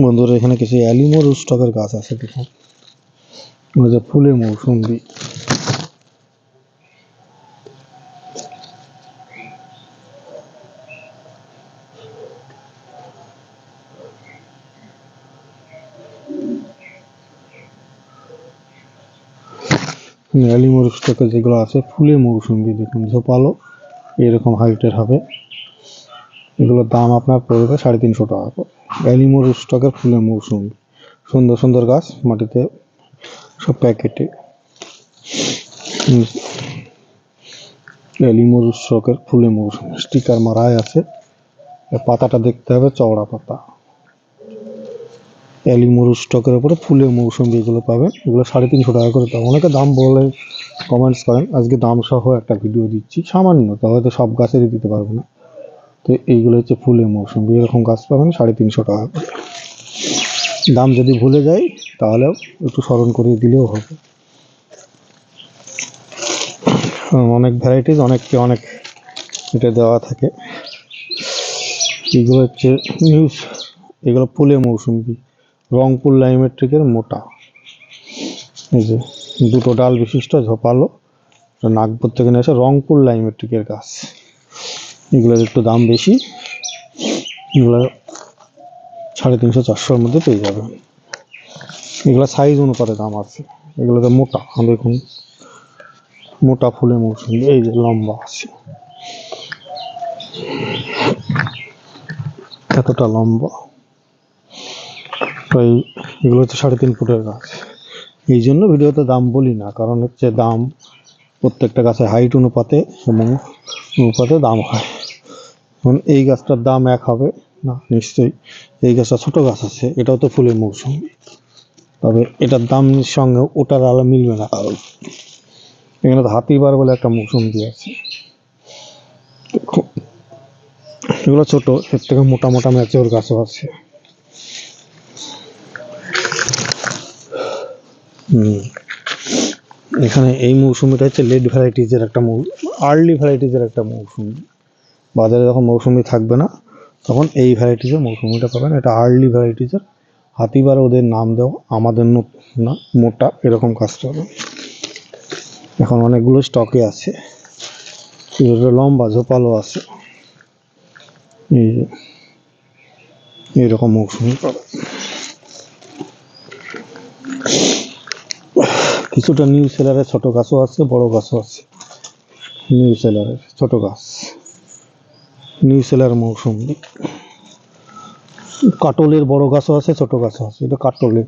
বন্ধুরা এখানে কিছু অ্যালিমো রুস্টকের গাছ আছে, দেখুন ফুলে মৌসুম্বি। অ্যালিমো রুস্টকের যেগুলো আছে ফুলে মৌসুম্বি, দেখুন ঝোপালো এরকম হাইটের হবে। এগুলোর দাম আপনার পড়বে 350 টাকা করে। অ্যালিমো রুস্টকের ফুলে মৌসুম্বি, সুন্দর সুন্দর গাছ, মাটিতে সব প্যাকেটে। অ্যালিমো রুস্টকের ফুলে মৌসুম্বি স্টিকার মারাই আছে। পাতাটা দেখতে হবে চওড়া পাতা। অ্যালিমো রুস্টকের উপরে ফুলে মৌসুম্বি এগুলো পাবেন। এগুলো 350 টাকা করে পাবেন। অনেকে দাম বলে কমেন্টস করেন, আজকে দাম সহ একটা ভিডিও দিচ্ছি, সামান্য, তবে হয়তো সব গাছেরই দিতে পারবো না। তো এইগুলো হচ্ছে ফুলে মৌসুম্বি, এরকম গাছ পাবেন 350 টাকা করে। দাম যদি ভুলে যাই তাহলেও একটু স্মরণ করিয়ে দিলেও হবে। অনেক ভ্যারাইটিস, অনেককে অনেক এটা দেওয়া থাকে। এগুলো হচ্ছে নিউজ, এগুলো ফুলে মৌসুম্বি, রংপুর লাইমেট্রিকের মোটা। এই যে দুটো ডাল বিশিষ্ট ঝোপালো, নাগপুর থেকে নিয়ে আসে, রংপুর লাইমেট্রিকের গাছ। এগুলোর একটু দাম বেশি, এগুলো 350-400-র মধ্যে পেয়ে যাবেন। এগুলো সাইজ অনুপাতে দাম আছে। এগুলোতে মোটা, দেখুন মোটা ফুলে মৌসুমি, এই যে লম্বা আছে, এতটা লম্বা। তাই এগুলো হচ্ছে 3.5 ফুটের গাছ। এই জন্য ভিডিওতে দাম বলি না, কারণ হচ্ছে দাম প্রত্যেকটা গাছের হাইট অনুপাতে এবং অনুপাতে দাম হয়। এখন এই গাছটার দাম এক হবে না, নিশ্চয়ই। এই গাছটা ছোট গাছ আছে, এটাও তো ফুলের মৌসুমি, তবে এটার দাম সঙ্গে ওটার আলো মিলবে না। কারণ এখানে তো হাতিবার বলে একটা মৌসুমি আছে, এগুলো ছোট, এর থেকে মোটা মোটা ম্যাচিওর গাছও আছে। এখানে এই মৌসুমিটা হচ্ছে লেট ভ্যারাইটিজের একটা আর্লি ভ্যারাইটিজের একটা মৌসুমি। বাজারে যখন মৌসুমি থাকবে না তখন এই ভ্যারাইটিজের মৌসুমিটা পাবেন। এটা আর্লি ভ্যারাইটিজের, হাতিবার ওদের নাম দেওয়া, আমাদের না, মোটা এরকম গাছ পাবেন। এখন অনেকগুলো স্টকে আছে, লম্বা ঝোপালো আছে, এইরকম মৌসুমি পাবেন। কিছুটা নিউ সেলারের ছোট গাছও আছে, বড় গাছও আছে। নিউ সেলারের ছোট গাছ, নিউ সেলার মৌসুমি। কাটলের বড় গাছও আছে, ছোট গাছও আছে। এটা কাটলের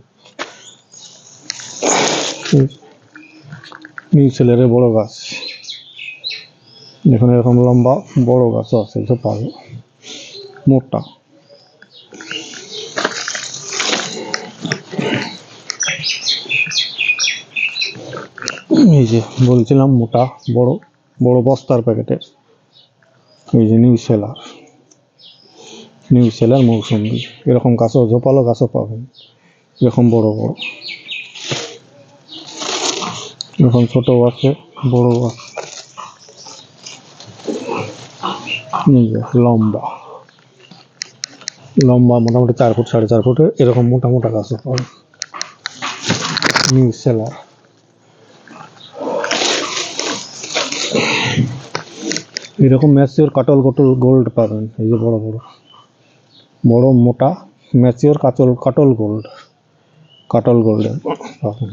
নিউ সেলারের বড় গাছ, এখানে এরকম লম্বা বড় গাছও আছে, ঝোপালো মোটা। এই যে বলছিলাম মোটা বড় বড় বস্তার প্যাকেটের, এই যে নিউ সেলার মৌসুমি। এরকম গাছও, ঝোপালো গাছও পাবেন, এরকম বড় বড়, এরকম ছোট আছে, বড় আছে। লম্বা লম্বা মোটামুটি 4 ফুট 4.5 ফুটের এরকম মোটা মোটা গাছও পাবেন, নিউ সেলার। এরকম ম্যাচিওর কাটল গোল্ড পাবেন, এই যে বড় বড় বড় মোটা ম্যাচিওর কাটল গোল্ডের পাবেন।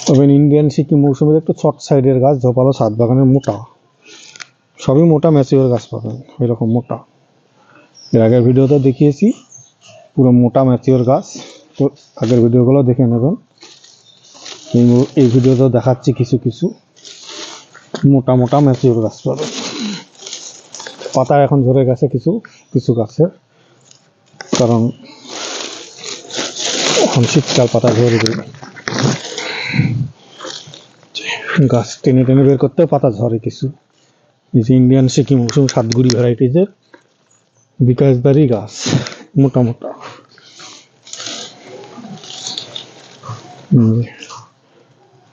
তবে ইন্ডিয়ান সিকিম মৌসুমির একটু শর্ট সাইডের গাছ, ঝোপালো, ছাদ বাগানের মোটা, সবই মোটা ম্যাচিওর গাছ পাবেন, এরকম মোটা। এর আগের ভিডিওতে দেখিয়েছি পুরো মোটা ম্যাচিওর গাছ, তো আগের ভিডিওগুলো দেখে নেবেন। এই ভিডিওতে দেখাচ্ছি কিছু কিছু মোটা মোটা ম্যাচিওর গাছ পাবেন। পাতা এখন ঝরে গেছে কিছু কিছু গাছের, কারণ এখন শীতকাল, পাতা ঝরে দেবে, গাছ টেনে টেনে বের করতে পাতা ঝরে কিছু। এই যে ইন্ডিয়ান সিকিম মৌসুমি 7 ভ্যারাইটিজের বিকাশবাড়ি গাছ, মোটা মোটা,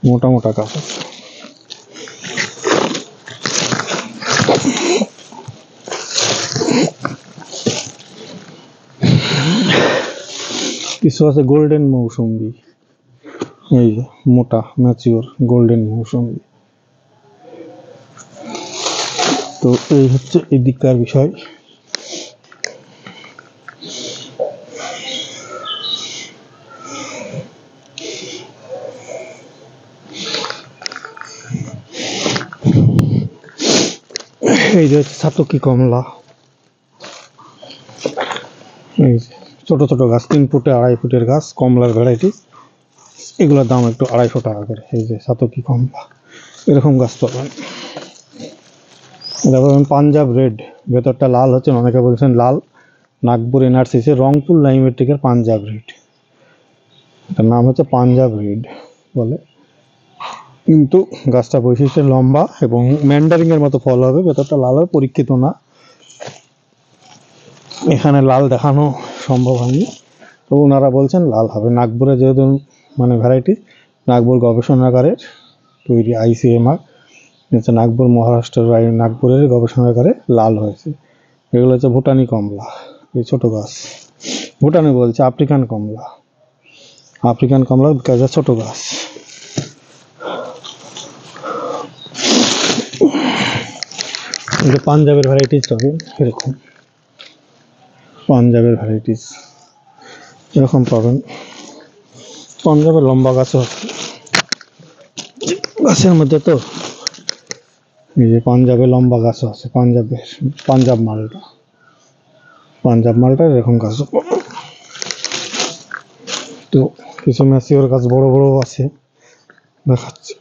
মোটা মোটা গাছ আছে। কিছু আছে গোল্ডেন মৌসুম্বি, এই যে মোটা ম্যাচিওর গোল্ডেন মৌসুম্বি। তো এই হচ্ছে এদিককার বিষয়। এই যে সাতকি কমলা, এই যে ছোট ছোট গাছ, 3 ফুটে 2.5 ফুটের গাছ, কমলার ভ্যারাইটি। এগুলোর দাম একটু 250 টাকা করে। এই যে সাতকি কমলা, এরকম গাছ পাবেন। এটা পাবেন পাঞ্জাব রেড, ভেতরটা লাল হচ্ছে, অনেকে বলছেন লাল। নাগপুর এনআরসিসি রংপুর লাইমেট্রিকের পাঞ্জাব রেড, এটার নাম হচ্ছে পাঞ্জাব রেড বলে। কিন্তু গাছটা বৈশিষ্ট্যে লম্বা এবং ম্যান্ডারিং এর মতো ফল হবে, ভেতরটা লাল হবে, পরীক্ষিত না। এখানে লাল দেখানো সম্ভব হয়নি, তো ওনারা বলছেন লাল হবে। নাগপুরে যেহেতু মানে ভ্যারাইটি, নাগপুর গবেষণাগারের তৈরি, ICMR হচ্ছে নাগপুর, মহারাষ্ট্রের নাগপুরের গবেষণাগারে লাল হয়েছে। এগুলো হচ্ছে ভুটানি কমলা, এই ছোট গাছ। ভুটানি বলছে আফ্রিকান কমলা, আফ্রিকান কমলা গাছের ছোট গাছ। এই যে পাঞ্জাবের ভ্যারাইটিস পাবেন, এরকম পাঞ্জাবের ভ্যারাইটিস এরকম পাবেন। পাঞ্জাবের লম্বা গাছও আছে গাছের মধ্যে। তো এই যে পাঞ্জাবের লম্বা গাছও আছে, পাঞ্জাব মালটা এরকম গাছও পাবেন। তো কিছু ম্যাচিওর গাছ বড় বড় আছে, দেখাচ্ছি।